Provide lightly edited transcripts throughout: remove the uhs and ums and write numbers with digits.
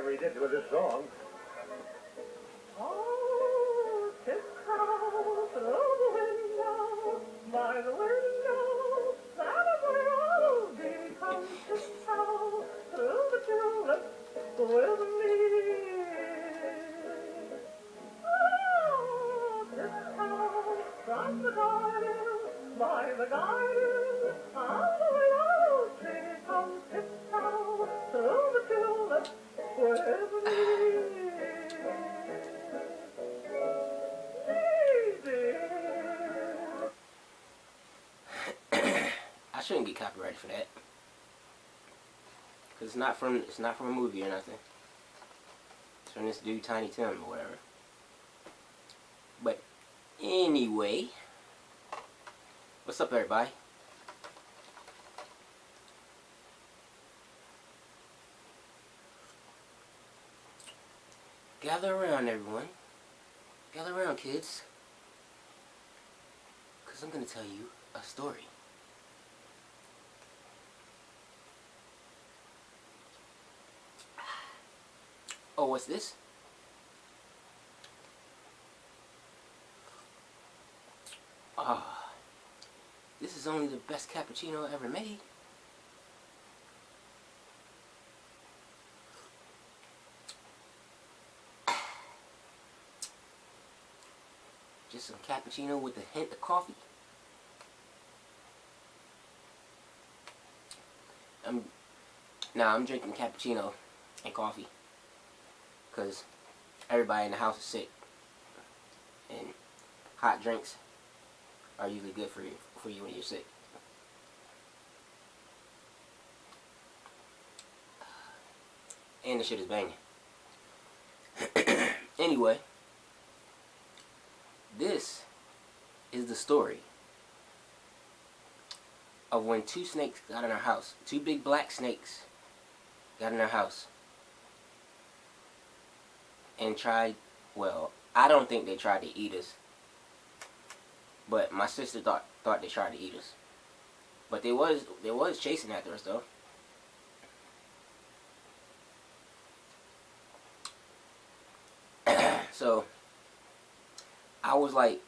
whatever he did with this song. Oh, tiptoe through the window, by the window, that is where I'll be. Come tiptoe through the tulips with me. Oh, tiptoe from the garden, by the garden, on the willow tree. Come tiptoe through the tulips with me. I shouldn't get copyrighted for that, cause it's not from a movie or nothing. It's from this dude Tiny Tim or whatever. But anyway, what's up, everybody? Gather around, everyone. Gather around, kids, cause I'm gonna tell you a story. Oh, what's this? Ah, this is only the best cappuccino ever made. Just some cappuccino with a hint of coffee. I'm drinking cappuccino and coffee because everybody in the house is sick, and hot drinks are usually good for you when you're sick. And the shit is banging. Anyway, this is the story of when two snakes got in our house. Two big black snakes got in our house and tried, well, I don't think they tried to eat us, but my sister thought they tried to eat us. But they was chasing after us though. So I was like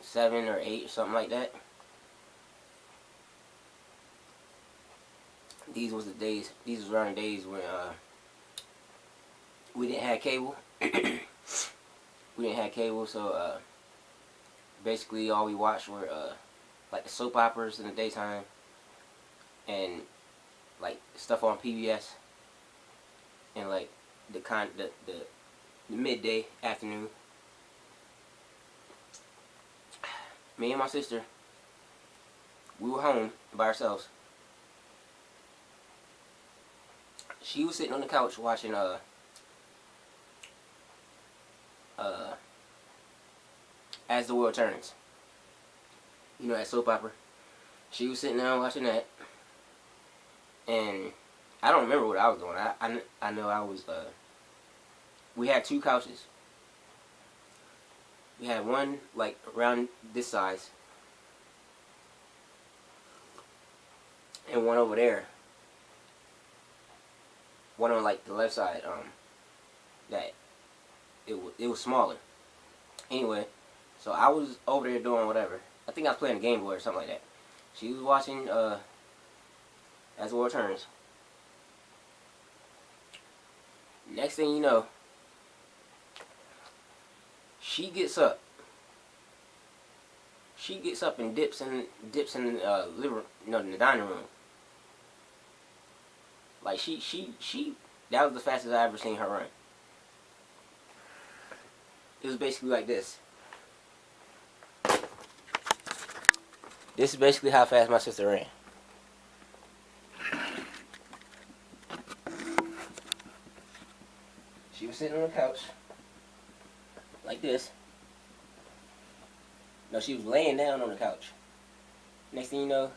7 or 8 or something like that. These was around the days when we didn't have cable. We didn't have cable, so basically all we watched were like the soap operas in the daytime and like stuff on PBS, and like the midday afternoon. Me and my sister, we were home by ourselves. She was sitting on the couch watching As the World Turns. You know, that soap opera. She was sitting down watching that, and I don't remember what I was doing. I know I was we had two couches. We had one like around this size and one over there. One on like the left side, that it was smaller. Anyway, so I was over there doing whatever. I think I was playing a Game Boy or something like that. She was watching As the World Turns. Next thing you know, she gets up. She gets up and dips in the dining room. Like she that was the fastest I ever seen her run. It was basically like this. This is basically how fast my sister ran. She was sitting on the couch like this. No, she was laying down on the couch. Next thing you know,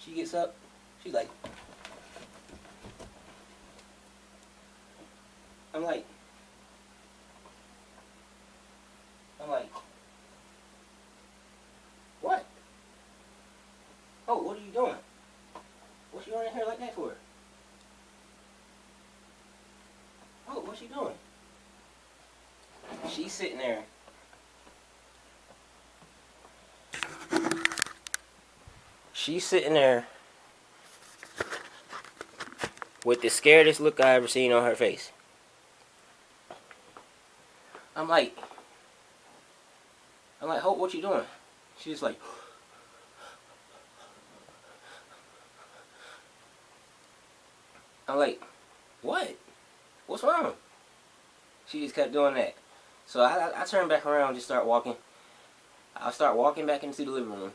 she gets up. She's like, I'm like, what? Oh, what are you doing? What's she running hair like that for? Oh, what's she doing? She's sitting there. She's sitting there with the scaredest look I ever seen on her face. I'm like, Hope, what you doing? She's like, I'm like, what? What's wrong? She just kept doing that. So I turned back around and just start walking. I start walking back into the living room.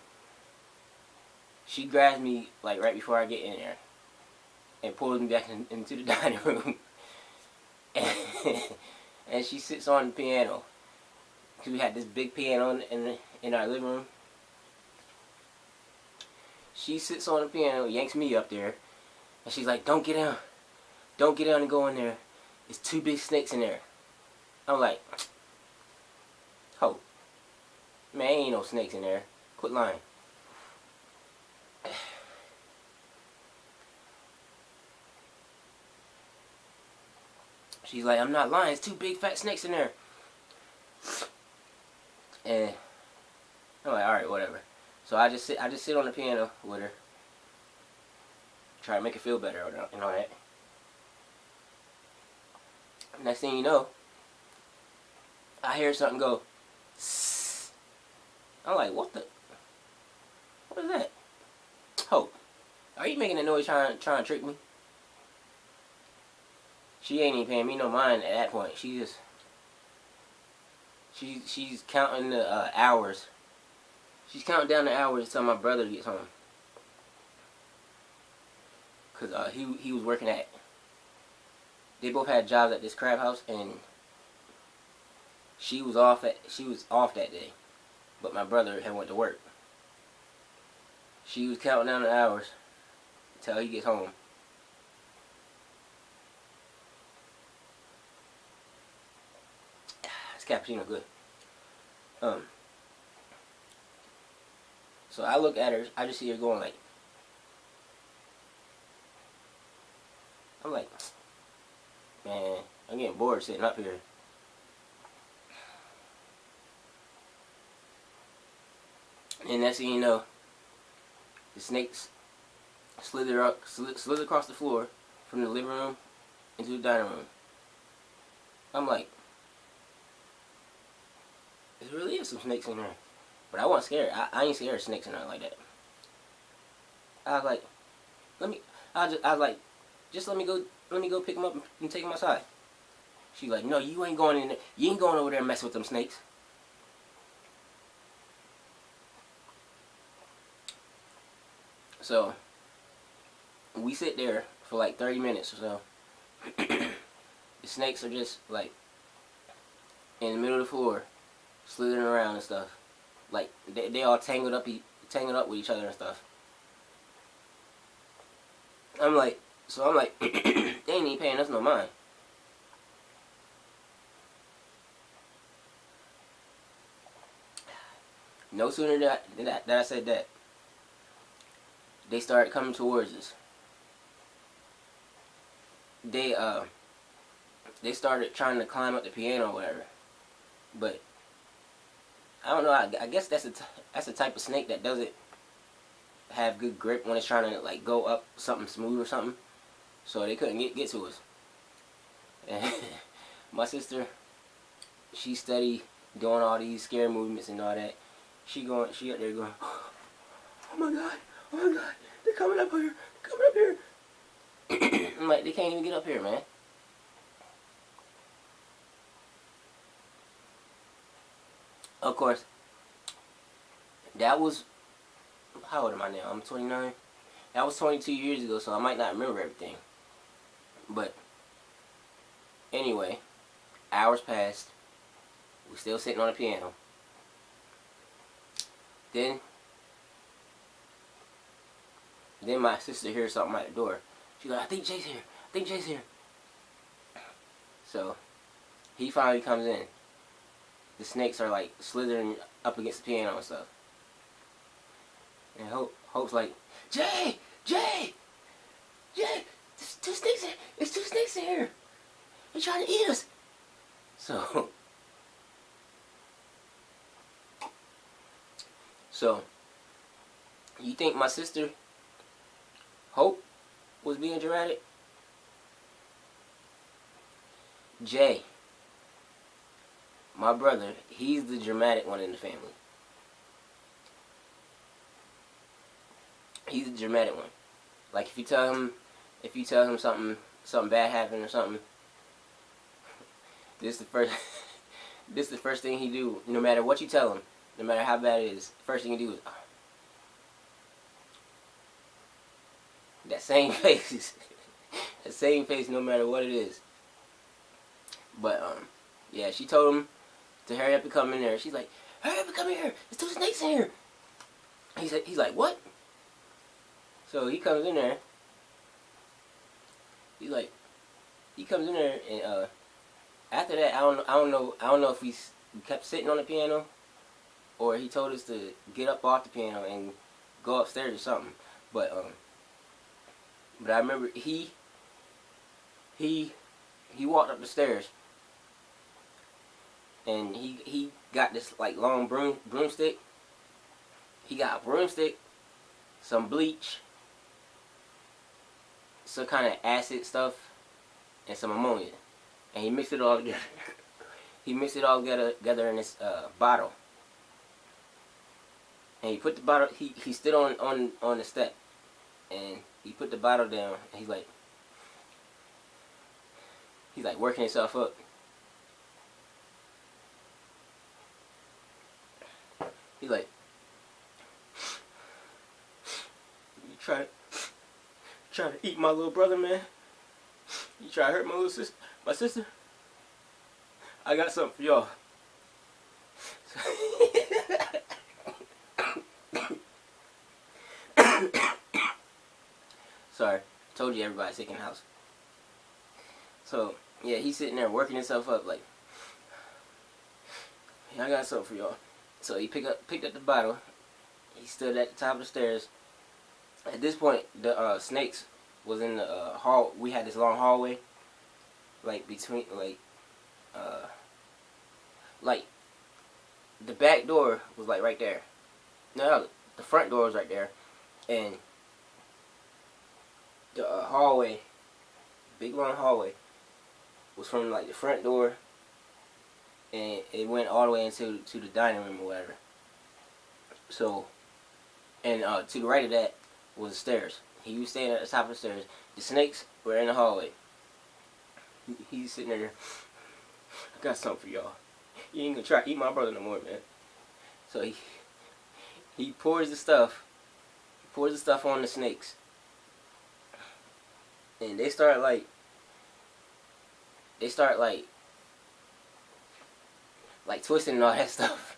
She grabs me like right before I get in there and pulls me back into the dining room. And she sits on the piano. Because we had this big piano in our living room. She sits on the piano, yanks me up there, and she's like, don't get down. Don't get down and go in there. There's 2 big snakes in there. I'm like, Hope, man, ain't no snakes in there. Quit lying. She's like, I'm not lying. There's 2 big fat snakes in there. And I'm like, alright, whatever. So I just sit on the piano with her. Try to make her feel better and all that. Next thing you know, I hear something go, Sss. I'm like, what is that? Hope, are you making a noise trying to trick me? She ain't even paying me no mind at that point. She's counting the hours. She's counting down the hours until my brother gets home. Cause he was working at. They both had jobs at this crab house, and she was off that day, but my brother had went to work. She was counting down the hours until he gets home. This cappuccino good. So I look at her. I just see her going like. I'm like, man, I'm getting bored sitting up here. And next thing you know, the snakes slither across the floor from the living room into the dining room. I'm like, there really is some snakes in there. But I wasn't scared. I ain't scared of snakes or nothing like that. I was like, just let me go pick them up and take them outside. She's like, no, you ain't going in there. You ain't going over there and mess with them snakes. So we sit there for like 30 minutes or so. The snakes are just like in the middle of the floor, slithering around and stuff. Like they all tangled up with each other and stuff. I'm like, they ain't even paying us no mind. No sooner than I said that, they started coming towards us. They started trying to climb up the piano or whatever. But I don't know. I guess that's the type of snake that doesn't have good grip when it's trying to like go up something smooth or something. So they couldn't get to us. And my sister, she steady doing all these scare movements and all that. She up there going, oh my god, they're coming up here, I'm like, they can't even get up here, man. Of course, that was, how old am I now? I'm 29. That was 22 years ago, so I might not remember everything. But anyway, hours passed. We're still sitting on the piano. Then my sister hears something at the door. She's like, I think Jay's here. So he finally comes in. The snakes are like slithering up against the piano and stuff. And Hope's like, Jay! Jay, there's two snakes in, there's two snakes in here. They're trying to eat us. So, so you think my sister Hope was being dramatic? Jay, my brother, he's the dramatic one in the family. He's the dramatic one. Like if you tell him something bad happened or something, this is the first thing he do. No matter what you tell him, no matter how bad it is, the first thing he do is that same face, that same face, no matter what it is. But yeah, she told him to hurry up and come in there. She's like, hurry up and come in here. There's two snakes in here. He's like, what? So he comes in there. He comes in there, and after that, I don't know if he kept sitting on the piano, or he told us to get up off the piano and go upstairs or something. But I remember he walked up the stairs, and he got this like long broomstick. He got a broomstick, some bleach, some kind of acid stuff, and some ammonia, and he mixed it all together. He mixed it all together in this bottle, and he put the bottle. He stood on the step, and he put the bottle down, and he's like working himself up. He's like, you try to eat my little brother, man. You try to hurt my sister. I got something for y'all. Sorry, told you everybody's sick in the house. So yeah, he's sitting there working himself up like, yeah, I got something for y'all. So he picked up the bottle. He stood at the top of the stairs. At this point, the snakes was in the hall. We had this long hallway, like between like the back door was like right there. No, the front door was right there, and the hallway, big long hallway, was from like the front door, and it went all the way into the dining room or whatever. So, and to the right of that was the stairs. He was standing at the top of the stairs. The snakes were in the hallway. He's sitting there. I got something for y'all. You ain't gonna try to eat my brother no more, man. So he pours the stuff. He pours the stuff on the snakes, and they start like twisting and all that stuff.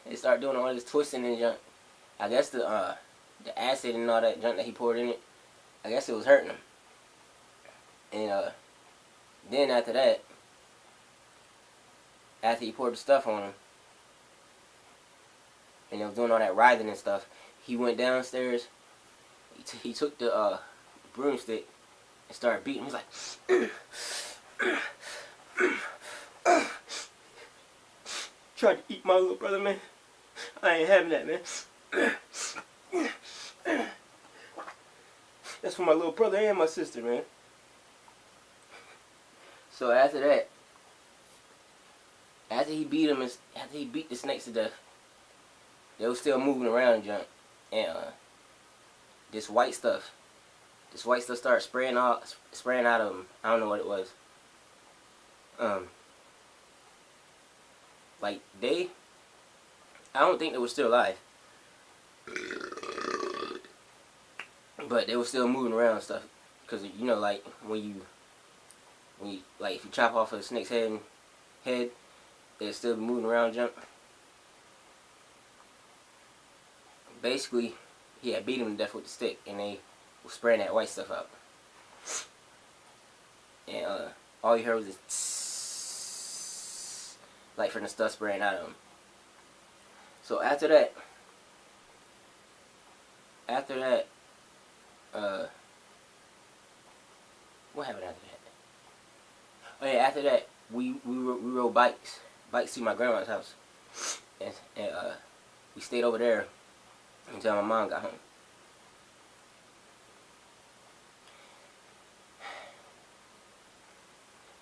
They start doing all this twisting and junk. I guess the acid and all that junk that he poured in it, I guess it was hurting him. And then after that, after he poured the stuff on him, and they was doing all that writhing and stuff, he went downstairs. He took the broomstick and started beating him. He's like, tried to eat my little brother, man. I ain't having that, man. That's for my little brother and my sister, man. So after that, after he beat the snakes to death, they were still moving around and junk. And this white stuff started spraying out of them. I don't know what it was. I don't think they were still alive, but they were still moving around and stuff. Cause you know, like when you like if you chop off a snake's head, they're still moving around, junk. Basically, he had beat him to death with the stick, and they were spraying that white stuff out. And all you heard was this, like from the stuff spraying out of him. So after that, uh, what happened after that? Oh yeah, after that we rode bikes to my grandma's house, and we stayed over there until my mom got home.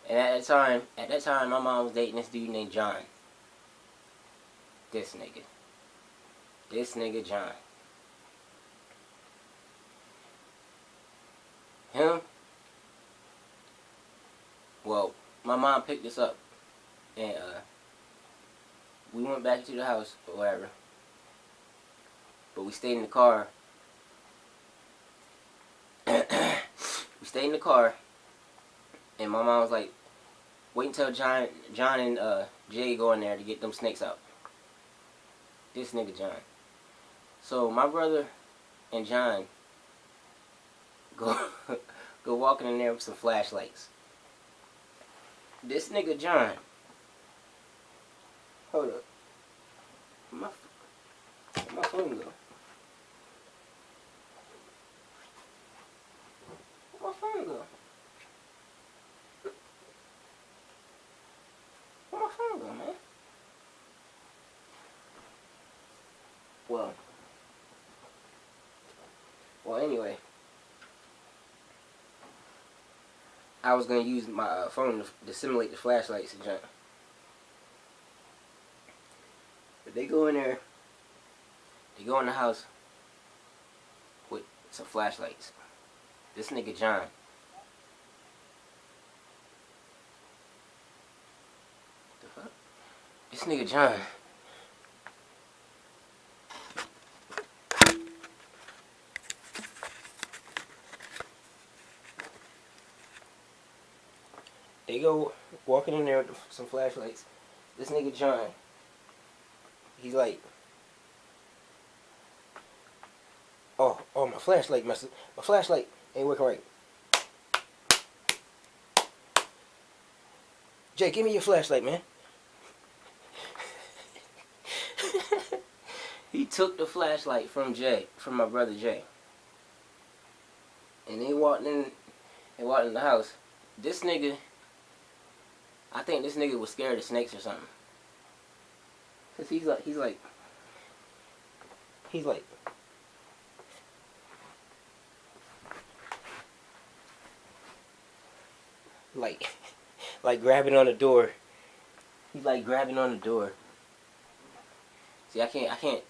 And at that time, my mom was dating this dude named John. This nigga John. Him. Well, my mom picked us up, and we went back to the house or whatever. But we stayed in the car. We stayed in the car, and my mom was like, "Wait until John and Jay go in there to get them snakes out." This nigga John. So my brother and John go go walking in there with some flashlights. This nigga John. Hold up. Where'd my phone go? Where'd my phone go? Where'd my phone go, man? Well, anyway, I was gonna use my phone to simulate the flashlights and junk. But they go in there. They go in the house with some flashlights. This nigga John. The fuck? This nigga John. They go walking in there with some flashlights. This nigga John, he's like, oh, my flashlight messed up. My flashlight ain't working right. Jay, give me your flashlight, man. He took the flashlight from my brother Jay. And they walked in the house. This nigga, I think this nigga was scared of snakes or something. Cause he's like grabbing on the door. He's like grabbing on the door. See, I can't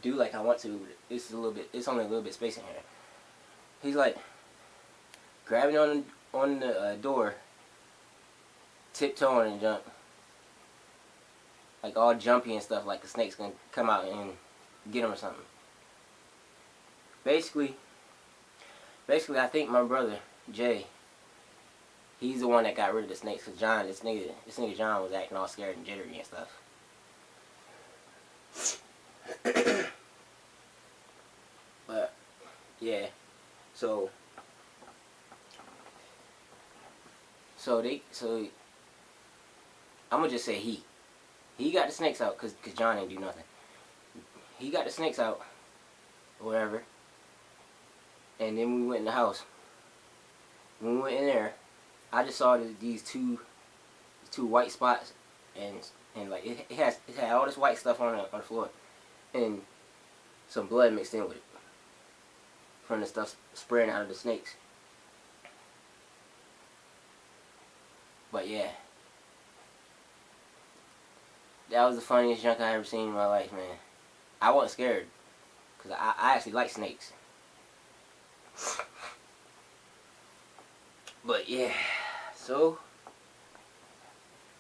do like I want to. It's only a little bit space in here. He's like grabbing on the door, tiptoeing and jump, like all jumpy and stuff, like the snake's gonna come out and get him or something. Basically, I think my brother Jay, he's the one that got rid of the snakes. Cause John, this nigga John was acting all scared and jittery and stuff. But yeah, so I'm gonna just say he got the snakes out cause John didn't do nothing. He got the snakes out, or whatever. And then we went in the house. When we went in there, I just saw these two white spots, and like it had all this white stuff on the floor, and some blood mixed in with it from the stuff spraying out of the snakes. But yeah, that was the funniest junk I ever seen in my life, man. I wasn't scared because I actually like snakes. But yeah, so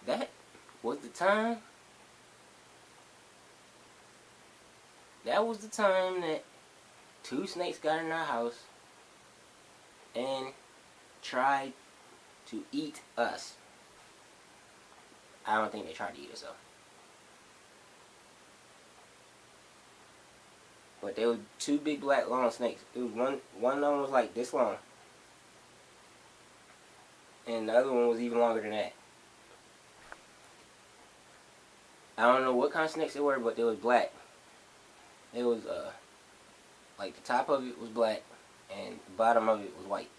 that was the time. That was the time that two snakes got in our house and tried to eat us. I don't think they tried to eat us though. But they were two big black long snakes. It was one of them was like this long. And the other one was even longer than that. I don't know what kind of snakes they were, but they was black. It was like the top of it was black, and the bottom of it was white.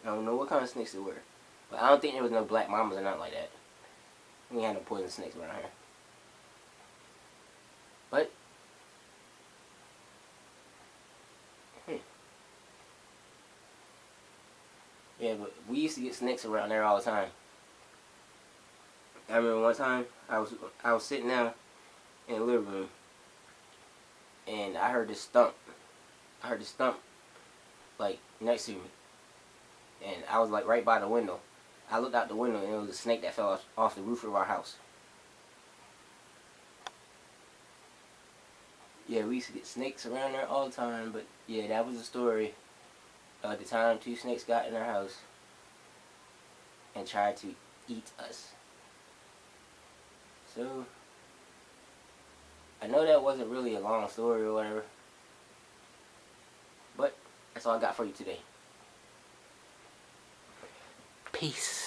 I don't know what kind of snakes they were, but I don't think there was no black mamas or nothing like that. We had no poison snakes around here. But yeah, but we used to get snakes around there all the time. I remember one time I was sitting down in the living room, and I heard this thump. I heard this thump like next to me, and I was like right by the window. I looked out the window, and it was a snake that fell off the roof of our house. Yeah, we used to get snakes around there all the time, but yeah, that was the story of the time 2 snakes got in our house and tried to eat us. So, I know that wasn't really a long story or whatever, but that's all I got for you today. Peace.